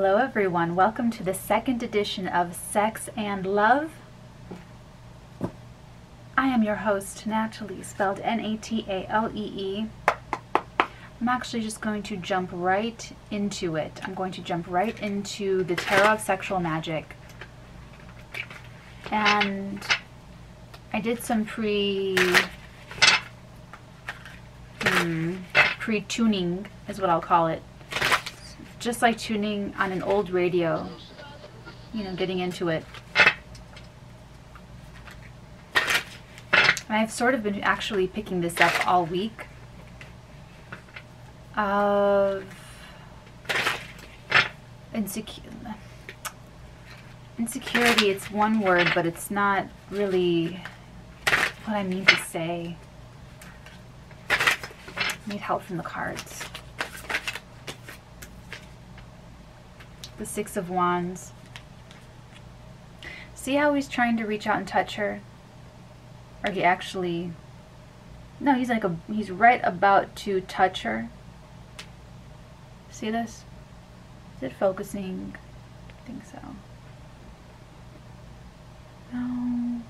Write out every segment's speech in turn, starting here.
Hello everyone, welcome to the second edition of Sex and Love. I am your host, Natalie, spelled N-A-T-A-L-E-E. I'm actually just going to jump right into it. I'm going to jump right into the Tarot of Sexual Magic. And I did some pre-tuning is what I'll call it. Just like tuning on an old radio, you know, getting into it. And I've sort of been actually picking this up all week. Of insecurity, it's one word, but it's not really what I mean to say. I need help from the cards. The Six of Wands. See how he's trying to reach out and touch her? Or he actually... No, he's right about to touch her. See this? Is it focusing? I think so. No.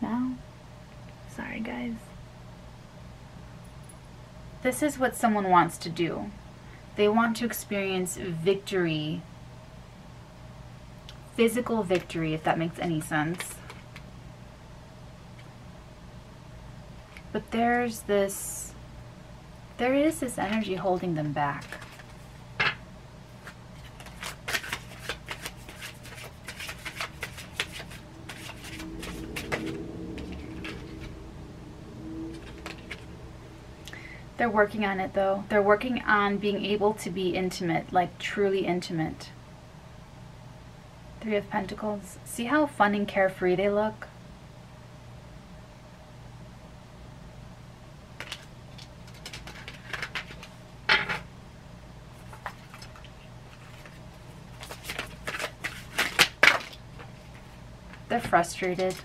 No? Sorry, guys. This is what someone wants to do. They want to experience victory. Physical victory, if that makes any sense. But there is this energy holding them back. They're working on it though. They're working on being able to be intimate, like truly intimate. Three of Pentacles. See how fun and carefree they look? They're frustrated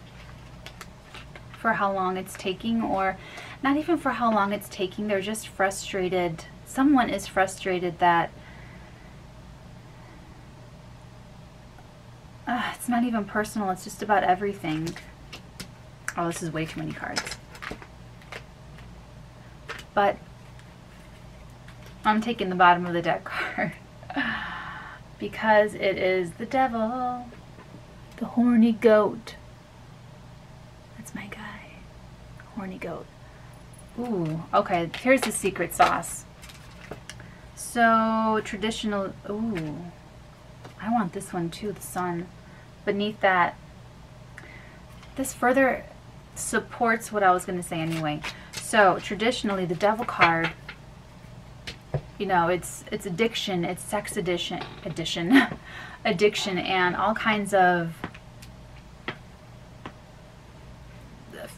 for how long it's taking, or not even for how long it's taking, they're just frustrated. Someone is frustrated that it's not even personal, it's just about everything. Oh, this is way too many cards. But I'm taking the bottom of the deck card because it is the Devil, the horny goat. That's my guy. Horny goat. Ooh, okay, here's the secret sauce. So, traditional, ooh, I want this one too, the sun. Beneath that, this further supports what I was going to say anyway. So, traditionally, the Devil card, you know, it's addiction, it's sex addiction, addiction, and all kinds of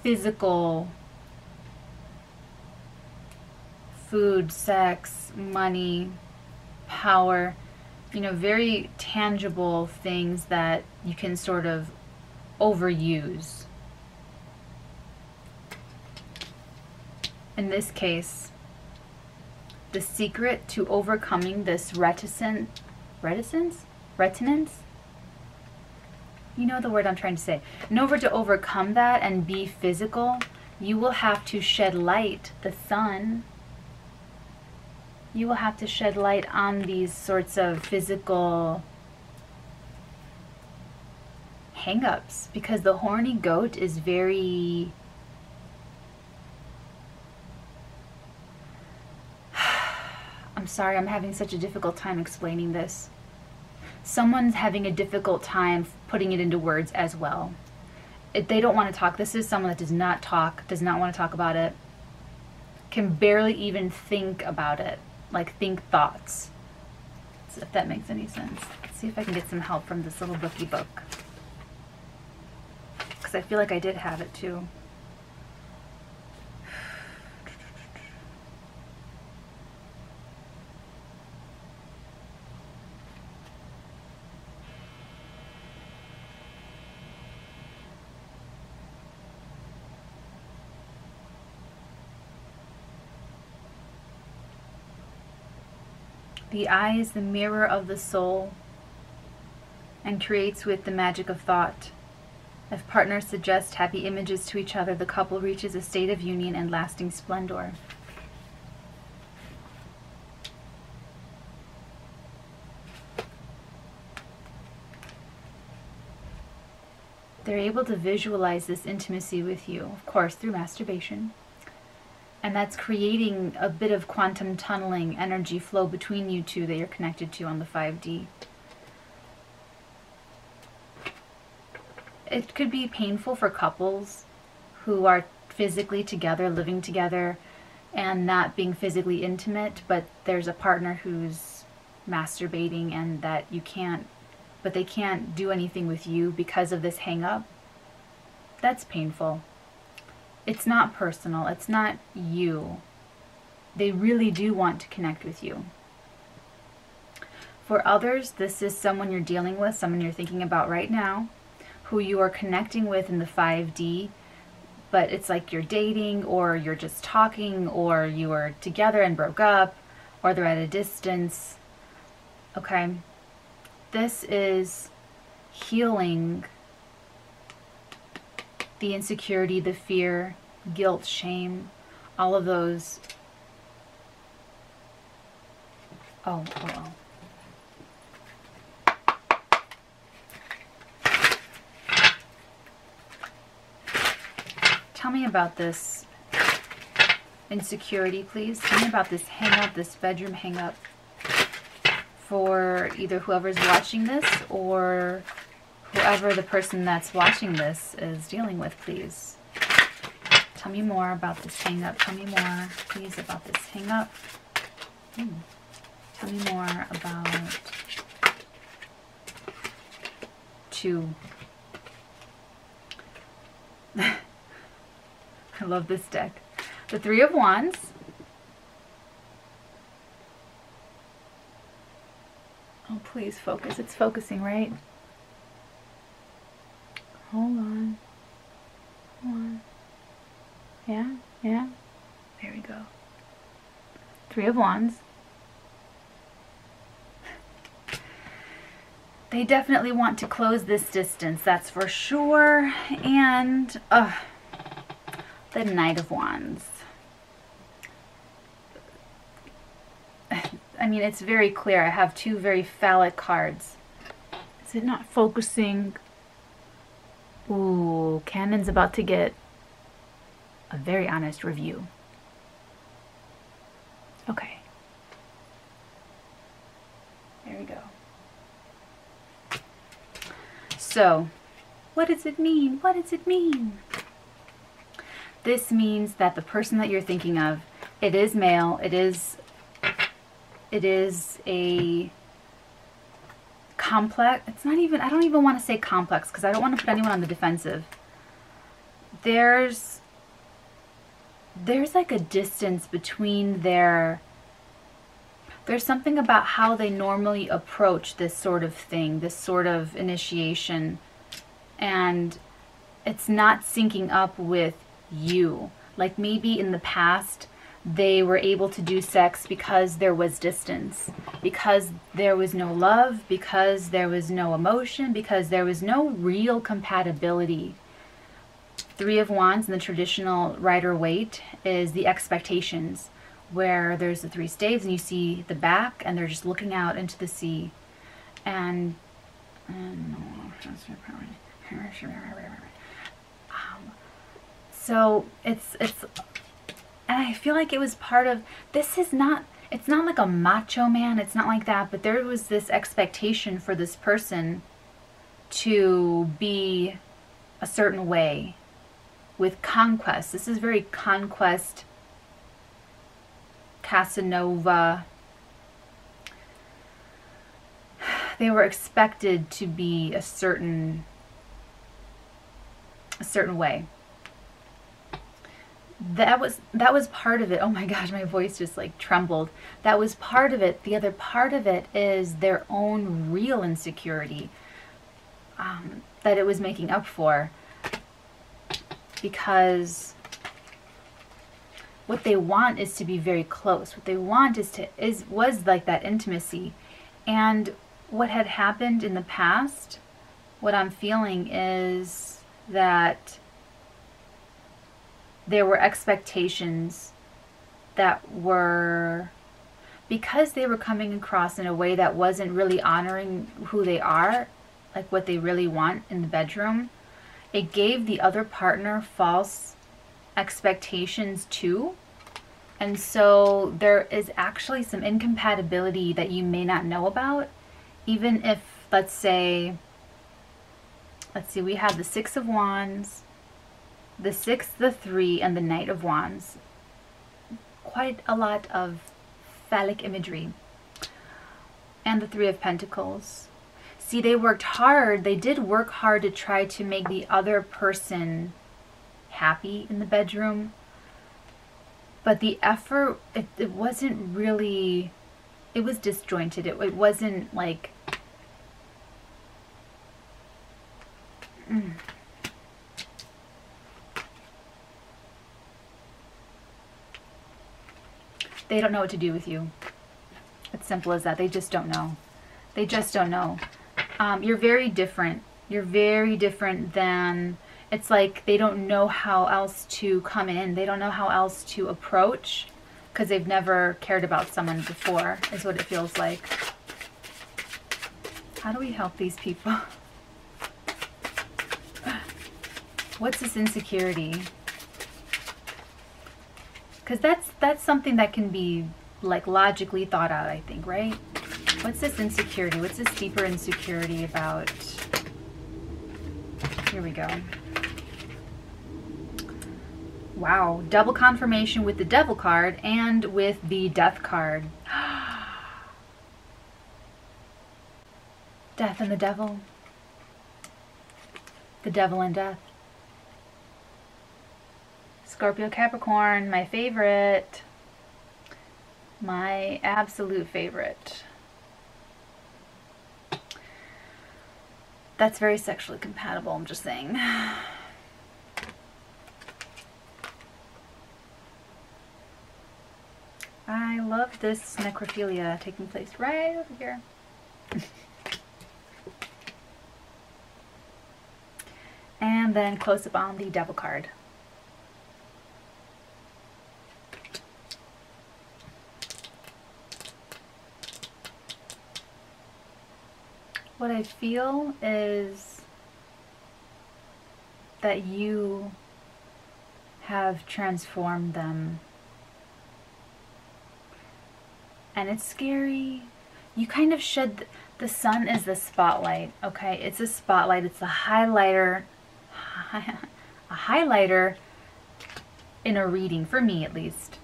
physical, food, sex, money, power, you know, very tangible things that you can sort of overuse. In this case, the secret to overcoming this reticence? You know the word I'm trying to say. In order to overcome that and be physical, you will have to shed light, the sun. You will have to shed light on these sorts of physical hang-ups, because the horny goat is very... I'm sorry, I'm having such a difficult time explaining this. Someone's having a difficult time putting it into words as well. They don't want to talk. This is someone that does not talk, does not want to talk about it, can barely even think about it, like think thoughts, if that makes any sense. Let's see if I can get some help from this little bookie book, because I feel like I did have it too. The eye is the mirror of the soul and creates with the magic of thought. If partners suggest happy images to each other, the couple reaches a state of union and lasting splendor. They're able to visualize this intimacy with you, of course, through masturbation. And that's creating a bit of quantum tunneling energy flow between you two that you're connected to on the 5D. It could be painful for couples who are physically together, living together, and not being physically intimate, but there's a partner who's masturbating and that you can't, but they can't do anything with you because of this hang-up. That's painful. It's not personal. It's not you. They really do want to connect with you. For others, this is someone you're dealing with, someone you're thinking about right now, who you are connecting with in the 5D, but it's like you're dating, or you're just talking, or you are together and broke up, or they're at a distance. Okay? This is healing the insecurity, the fear, guilt, shame, all of those. Oh. Tell me about this insecurity, please. Tell me about this hang-up, this bedroom hang-up, for either whoever's watching this or whoever the person that's watching this is dealing with, please. Tell me more about this hang-up. Tell me more, please, about this hang-up. Tell me more about two. I love this deck. The Three of Wands. Oh, please focus. It's focusing, right? Hold on. Hold on. Yeah. There we go. Three of Wands. They definitely want to close this distance, that's for sure. And the Knight of Wands. I mean, it's very clear. I have two very phallic cards. Is it not focusing? Ooh, Canon's about to get a very honest review. Okay. There we go. So, what does it mean? What does it mean? This means that the person that you're thinking of, it is male, it is a complex, it's not even, I don't even want to say complex because I don't want to put anyone on the defensive. There's like a distance between there's something about how they normally approach this sort of thing, this sort of initiation, and it's not syncing up with you. Like maybe in the past they were able to do sex because there was distance, because there was no love, because there was no emotion, because there was no real compatibility. Three of Wands in the traditional Rider-Waite is the expectations, where there's the three staves and you see the back and they're just looking out into the sea. And so it's and I feel like it was part of, this is not, it's not like a macho man, it's not like that, but there was this expectation for this person to be a certain way with conquest. This is very conquest, Casanova. They were expected to be a certain way. That was part of it. Oh my gosh, my voice just like trembled. That was part of it. The other part of it is their own real insecurity that it was making up for, because what they want is to be very close. What they want was like that intimacy. And what had happened in the past, what I'm feeling is that there were expectations that were, because they were coming across in a way that wasn't really honoring who they are, like what they really want in the bedroom, it gave the other partner false expectations too. And so there is actually some incompatibility that you may not know about, even if, let's see, we have the Six of Wands, the Six, the Three, and the Knight of Wands. Quite a lot of phallic imagery. And the Three of Pentacles. See, they worked hard. They did work hard to try to make the other person happy in the bedroom. But the effort, it wasn't really, it was disjointed. It wasn't like, they don't know what to do with you. It's simple as that. They just don't know. They just don't know. You're very different. You're very different than, it's like they don't know how else to come in. They don't know how else to approach because they've never cared about someone before, is what it feels like. How do we help these people? What's this insecurity? Because that's something that can be like logically thought out, I think, right? What's this insecurity? What's this deeper insecurity about? Here we go. Wow, double confirmation with the Devil card and with the Death card. Death and the Devil. The Devil and Death. Scorpio, Capricorn, my favorite. My absolute favorite. That's very sexually compatible, I'm just saying. I love this necrophilia taking place right over here. And then close up on the Devil card. What I feel is that you have transformed them. And it's scary. You kind of shed, the sun is the spotlight, okay? It's a spotlight, it's a highlighter, a highlighter in a reading, for me at least.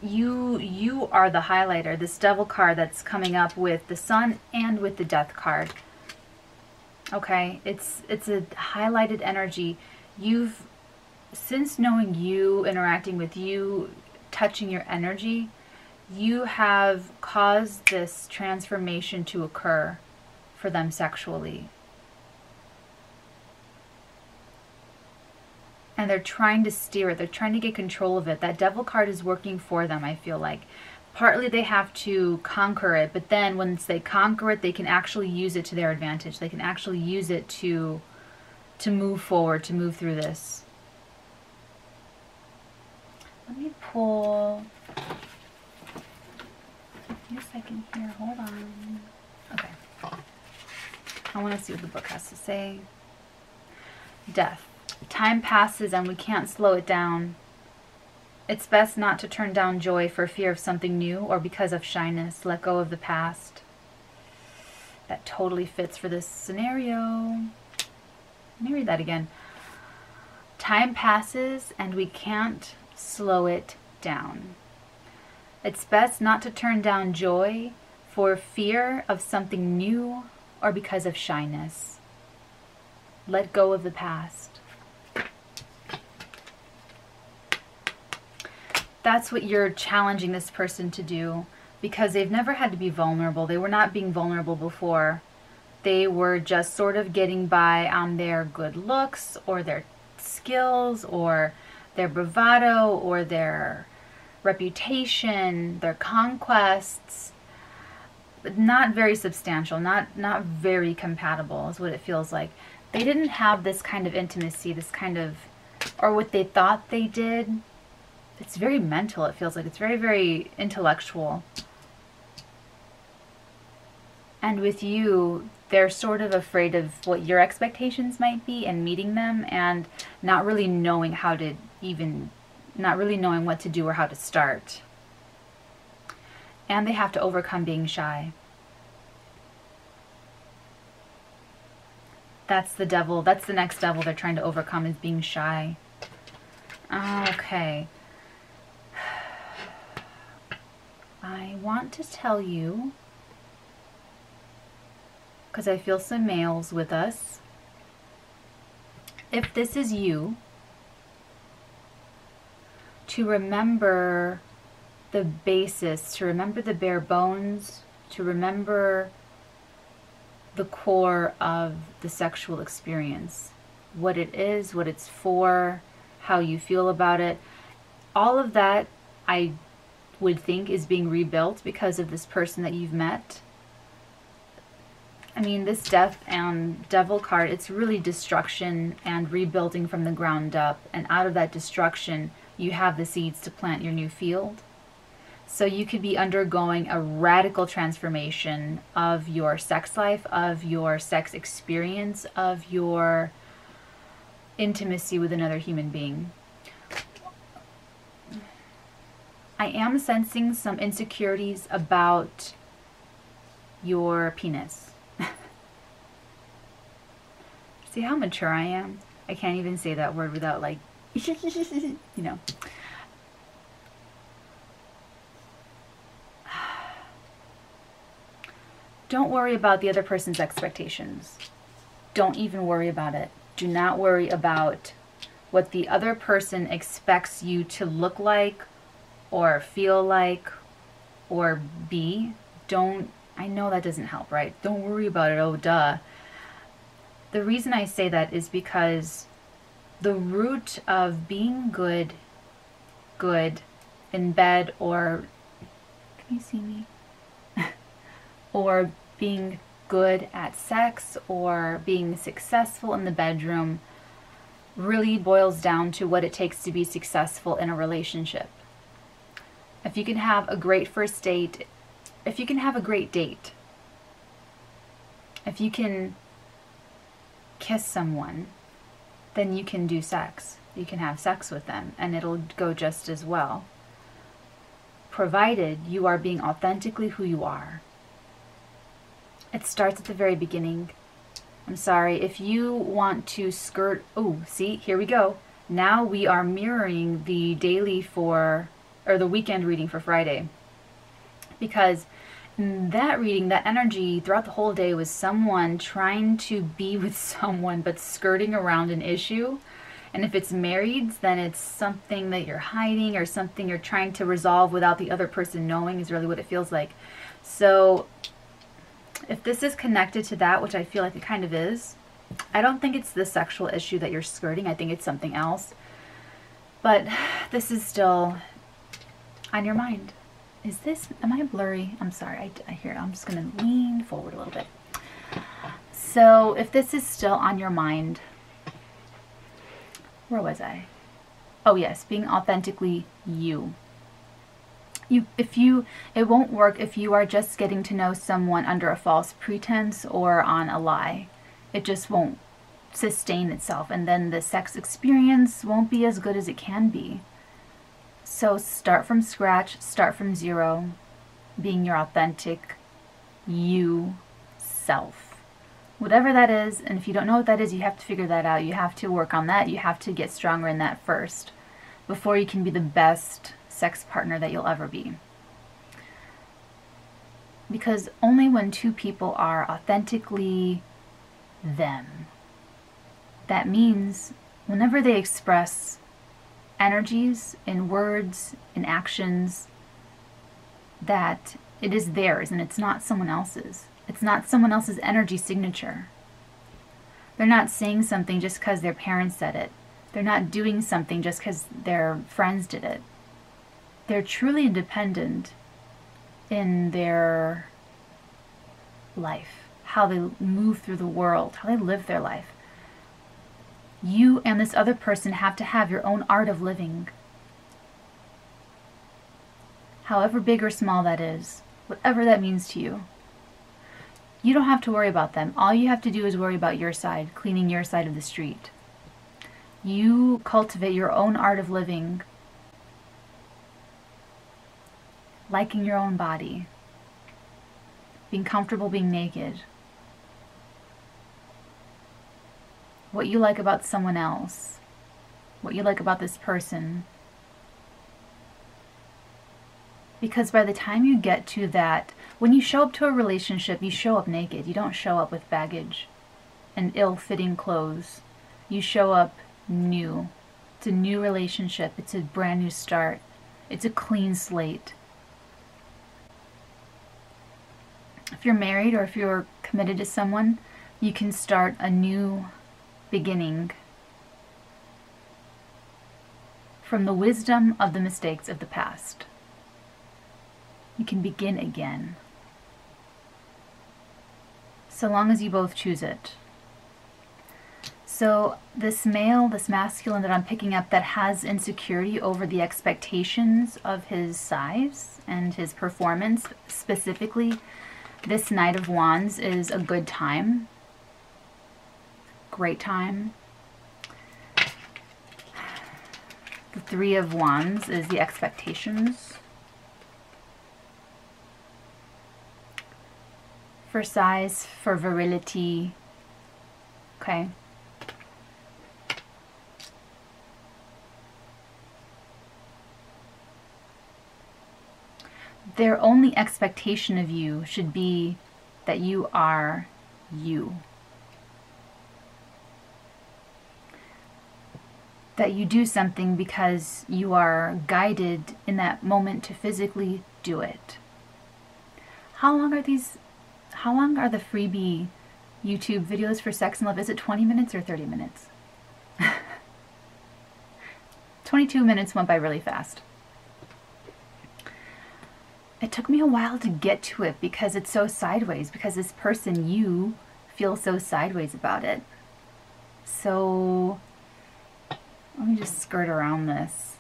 You are the highlighter, this Devil card that's coming up with the sun and with the Death card. Okay, it's a highlighted energy. You've, since knowing you, interacting with you, touching your energy, you have caused this transformation to occur for them sexually. And they're trying to steer it. They're trying to get control of it. That Devil card is working for them, I feel like. Partly they have to conquer it, but then once they conquer it, they can actually use it to their advantage. They can actually use it to move forward, to move through this. Let me pull... Yes, I can hear. Hold on. Okay. I want to see what the book has to say. Death. Time passes and we can't slow it down. It's best not to turn down joy for fear of something new or because of shyness. Let go of the past. That totally fits for this scenario. Let me read that again. Time passes and we can't slow it down. It's best not to turn down joy for fear of something new or because of shyness. Let go of the past. That's what you're challenging this person to do, because they've never had to be vulnerable. They were not being vulnerable before. They were just sort of getting by on their good looks or their skills or their bravado or their reputation, their conquests, but not very substantial, not very compatible is what it feels like. They didn't have this kind of intimacy, this kind of, or what they thought they did. It's very mental, it feels like. It's very, very intellectual. And with you, they're sort of afraid of what your expectations might be and meeting them, and not really knowing how to even, not really knowing what to do or how to start. And they have to overcome being shy. That's the devil. That's the next devil they're trying to overcome, is being shy. Okay. I want to tell you, because I feel some males with us, if this is you, to remember the basis, to remember the bare bones, to remember the core of the sexual experience, what it is, what it's for, how you feel about it. All of that, I would think, is being rebuilt because of this person that you've met. I mean, this death and devil card, it's really destruction and rebuilding from the ground up. And out of that destruction, you have the seeds to plant your new field. So you could be undergoing a radical transformation of your sex life, of your sex experience, of your intimacy with another human being. I am sensing some insecurities about your penis. See how mature I am? I can't even say that word without, like, you know. Don't worry about the other person's expectations. Don't even worry about it. Do not worry about what the other person expects you to look like or feel like or be. Don't, I know that doesn't help, right? Don't worry about it, oh duh. The reason I say that is because the root of being good in bed, or, can you see me? Or being good at sex, or being successful in the bedroom, really boils down to what it takes to be successful in a relationship. If you can have a great first date, if you can have a great date, if you can kiss someone, then you can do sex. You can have sex with them, and it'll go just as well, provided you are being authentically who you are. It starts at the very beginning. I'm sorry, if you want to skirt, oh, see, here we go. Now we are mirroring the daily for, or the weekend reading for Friday. Because in that reading, that energy throughout the whole day was someone trying to be with someone but skirting around an issue. And if it's marrieds, then it's something that you're hiding or something you're trying to resolve without the other person knowing, is really what it feels like. So if this is connected to that, which I feel like it kind of is, I don't think it's the sexual issue that you're skirting. I think it's something else. But this is still on your mind. Is this, am I blurry? I'm sorry, I hear it. I'm just going to lean forward a little bit. So if this is still on your mind, where was I? Oh yes, being authentically you. It won't work if you are just getting to know someone under a false pretense or on a lie. It just won't sustain itself, and then the sex experience won't be as good as it can be. So start from scratch, start from zero, being your authentic you self. Whatever that is, and if you don't know what that is, you have to figure that out. You have to work on that. You have to get stronger in that first before you can be the best sex partner that you'll ever be. Because only when two people are authentically them, that means whenever they express energies in words, in actions, that it is theirs and it's not someone else's. It's not someone else's energy signature. They're not saying something just because their parents said it. They're not doing something just because their friends did it. They're truly independent in their life, how they move through the world, how they live their life. You and this other person have to have your own art of living. However big or small that is, whatever that means to you. You don't have to worry about them. All you have to do is worry about your side, cleaning your side of the street. You cultivate your own art of living, liking your own body, being comfortable being naked, what you like about someone else, what you like about this person. Because by the time you get to that, when you show up to a relationship, you show up naked. You don't show up with baggage and ill-fitting clothes. You show up new. It's a new relationship. It's a brand new start. It's a clean slate. If you're married or if you're committed to someone, you can start a new beginning from the wisdom of the mistakes of the past. You can begin again, so long as you both choose it. So this male, this masculine that I'm picking up that has insecurity over the expectations of his size and his performance, specifically, this Knight of Wands is a good time. Great time. The Three of Wands is the expectations. For size, for virility. Okay. Their only expectation of you should be that you are you. That you do something because you are guided in that moment to physically do it. How long are the freebie YouTube videos for sex and love? Is it 20 minutes or 30 minutes? 22 minutes went by really fast. It took me a while to get to it because it's so sideways, because this person, you, feel so sideways about it. So let me just skirt around this.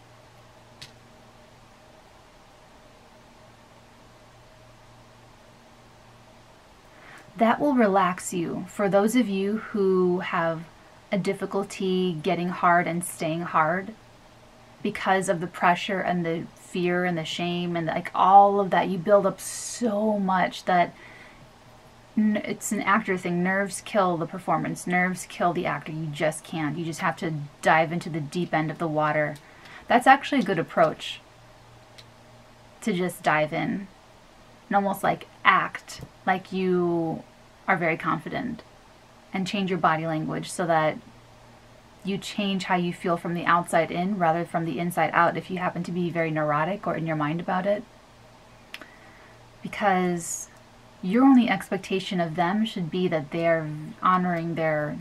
That will relax you. For those of you who have a difficulty getting hard and staying hard because of the pressure and the fear and the shame and like all of that, you build up so much that it's an actor thing. Nerves kill the performance. Nerves kill the actor. You just can't. You just have to dive into the deep end of the water. That's actually a good approach, to just dive in and almost like act like you are very confident and change your body language so that you change how you feel from the outside in rather from the inside out if you happen to be very neurotic or in your mind about it. Because your only expectation of them should be that they're honoring their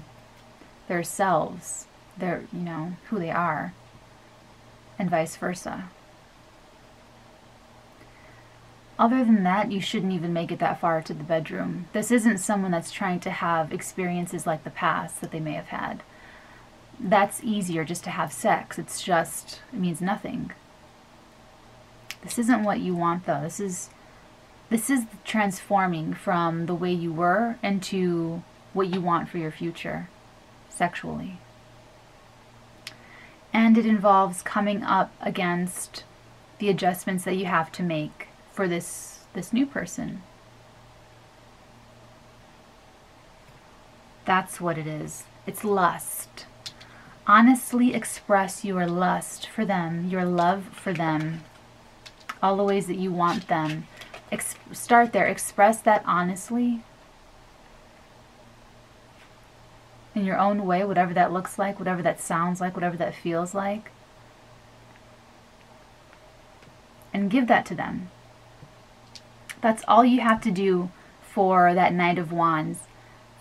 selves, their, you know, who they are, and vice versa. Other than that, you shouldn't even make it that far to the bedroom. This isn't someone that's trying to have experiences like the past that they may have had. That's easier, just to have sex. It's just, it means nothing. This isn't what you want though. This is transforming from the way you were into what you want for your future, sexually. And it involves coming up against the adjustments that you have to make for this new person. That's what it is. It's lust. Honestly express your lust for them, your love for them, all the ways that you want them. Start there. Express that honestly in your own way, whatever that looks like, whatever that sounds like, whatever that feels like. And give that to them. That's all you have to do for that Knight of Wands.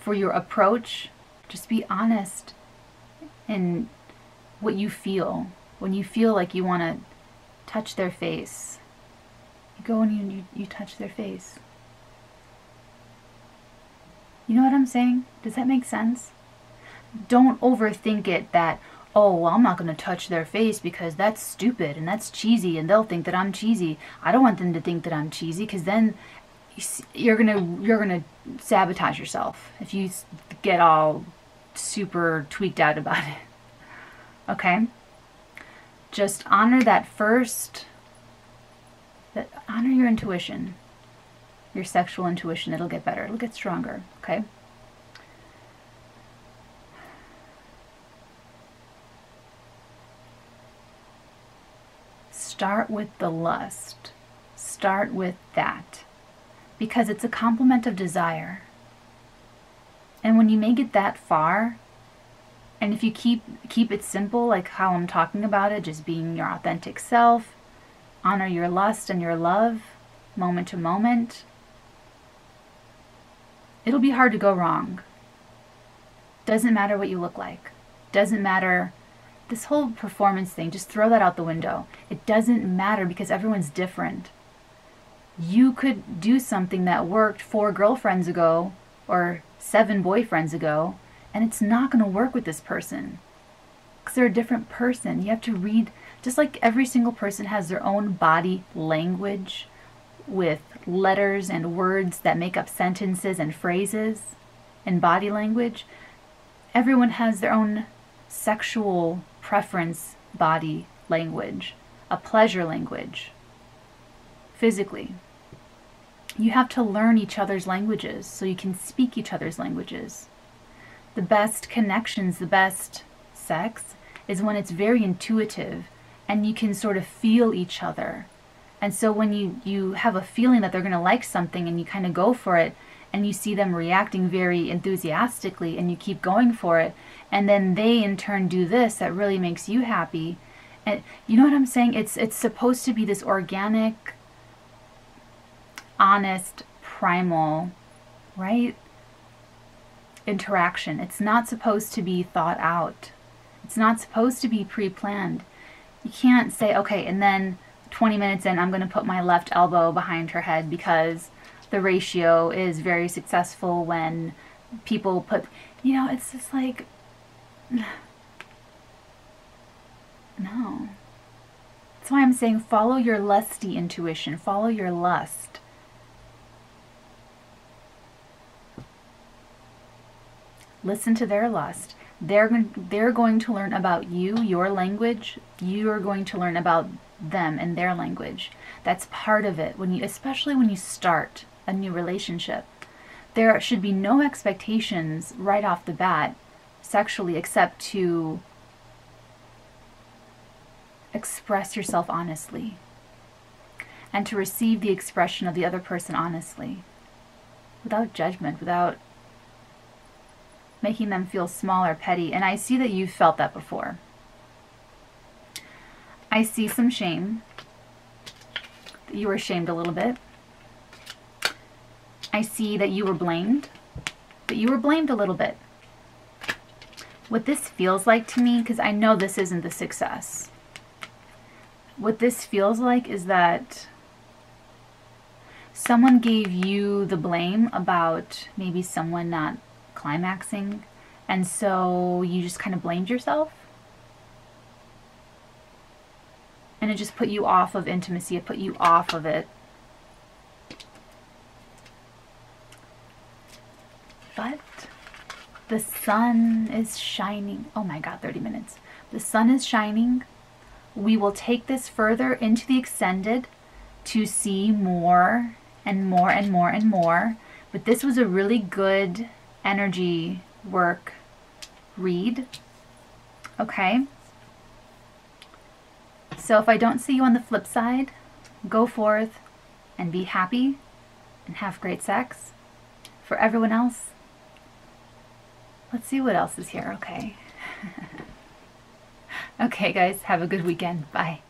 For your approach, just be honest in what you feel. When you feel like you want to touch their face. You go and you touch their face. You know what I'm saying? Does that make sense? Don't overthink it that, oh, well, I'm not going to touch their face because that's stupid and that's cheesy and they'll think that I'm cheesy. I don't want them to think that I'm cheesy, because then you're gonna sabotage yourself if you get all super tweaked out about it. Okay? Just honor that first. Honor your intuition. Your sexual intuition. It'll get better. It'll get stronger. Okay? Start with the lust. Start with that. Because it's a complement of desire. And when you make it that far, and if you keep it simple, like how I'm talking about it, just being your authentic self, honor your lust and your love, moment to moment, it'll be hard to go wrong. Doesn't matter what you look like. Doesn't matter. This whole performance thing, just throw that out the window. It doesn't matter, because everyone's different. You could do something that worked 4 girlfriends ago or 7 boyfriends ago, and it's not going to work with this person because they're a different person. You have to read, just like every single person has their own body language with letters and words that make up sentences and phrases and body language. Everyone has their own sexual preference body language, a pleasure language. Physically. You have to learn each other's languages so you can speak each other's languages. The best connections, the best sex is when it's very intuitive and you can sort of feel each other. And so when you have a feeling that they're going to like something and you kind of go for it and you see them reacting very enthusiastically and you keep going for it, and then they in turn do this that really makes you happy. And you know what I'm saying? It's supposed to be this organic, honest, primal, right? Interaction. It's not supposed to be thought out. It's not supposed to be pre-planned. You can't say, okay, and then 20 minutes in, I'm going to put my left elbow behind her head because the ratio is very successful when people put, it's just like, no. That's why I'm saying follow your lusty intuition. Follow your lust. Listen to their lust. They're going to learn about you, your language. You are going to learn about them and their language. That's part of it. Especially when you start a new relationship, there should be no expectations right off the bat sexually, except to express yourself honestly and to receive the expression of the other person honestly, without judgment, without making them feel small or petty. And I see that you've felt that before. I see some shame. You were shamed a little bit. I see that you were blamed. That you were blamed a little bit. What this feels like to me, because I know this isn't the success. What this feels like is that someone gave you the blame about maybe someone not climaxing, and so you just kind of blamed yourself, and it just put you off of intimacy. It put you off of it. But the sun is shining. Oh my God, 30 minutes. The sun is shining. We will take this further into the extended to see more and more and more and more. But this was a really good energy work read. Okay? So if I don't see you on the flip side, go forth and be happy and have great sex. For everyone else, let's see what else is here. Okay. Okay, guys, have a good weekend. Bye.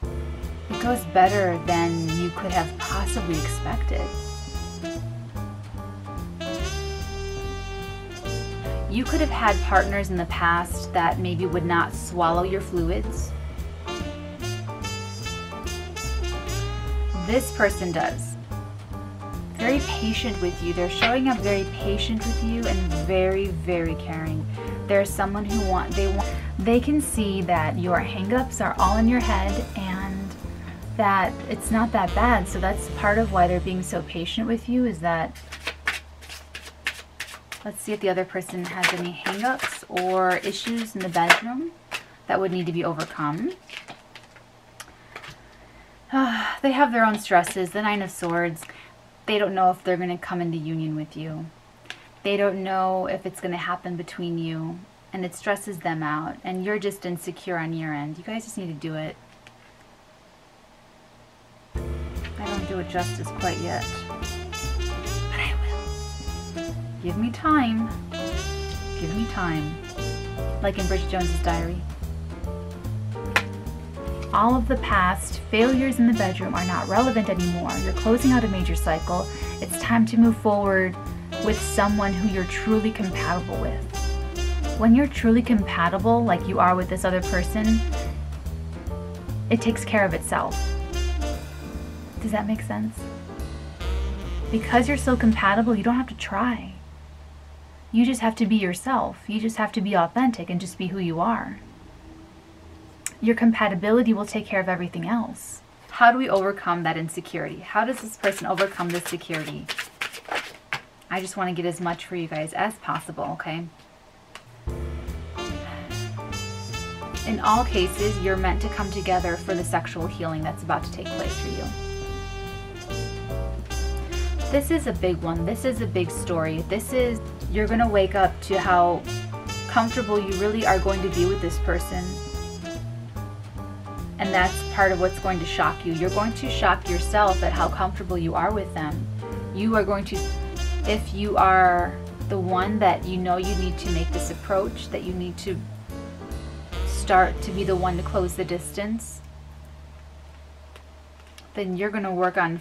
It goes better than you could have possibly expected. You could have had partners in the past that maybe would not swallow your fluids. This person does. Very patient with you. They're showing up very patient with you and very, very caring. There's someone who they can see that your hang-ups are all in your head and that it's not that bad. So that's part of why they're being so patient with you, is that, let's see if the other person has any hang-ups or issues in the bedroom that would need to be overcome. They have their own stresses. The Nine of Swords. They don't know if they're going to come into union with you. They don't know if it's going to happen between you. And it stresses them out. And you're just insecure on your end. You guys just need to do it. I don't do it justice quite yet. But I will. Give me time. Give me time. Like in Bridget Jones's Diary. All of the past failures in the bedroom are not relevant anymore. You're closing out a major cycle. It's time to move forward with someone who you're truly compatible with. When you're truly compatible, like you are with this other person, it takes care of itself. Does that make sense? Because you're so compatible, you don't have to try. You just have to be yourself. You just have to be authentic and just be who you are. Your compatibility will take care of everything else. How do we overcome that insecurity? How does this person overcome this security? I just want to get as much for you guys as possible, okay? In all cases, you're meant to come together for the sexual healing that's about to take place for you. This is a big one. This is a big story. You're going to wake up to how comfortable you really are going to be with this person. And that's part of what's going to shock you. You're going to shock yourself at how comfortable you are with them. You are going to, if you are the one that you know you need to make this approach, that you need to start to be the one to close the distance, then you're going to work on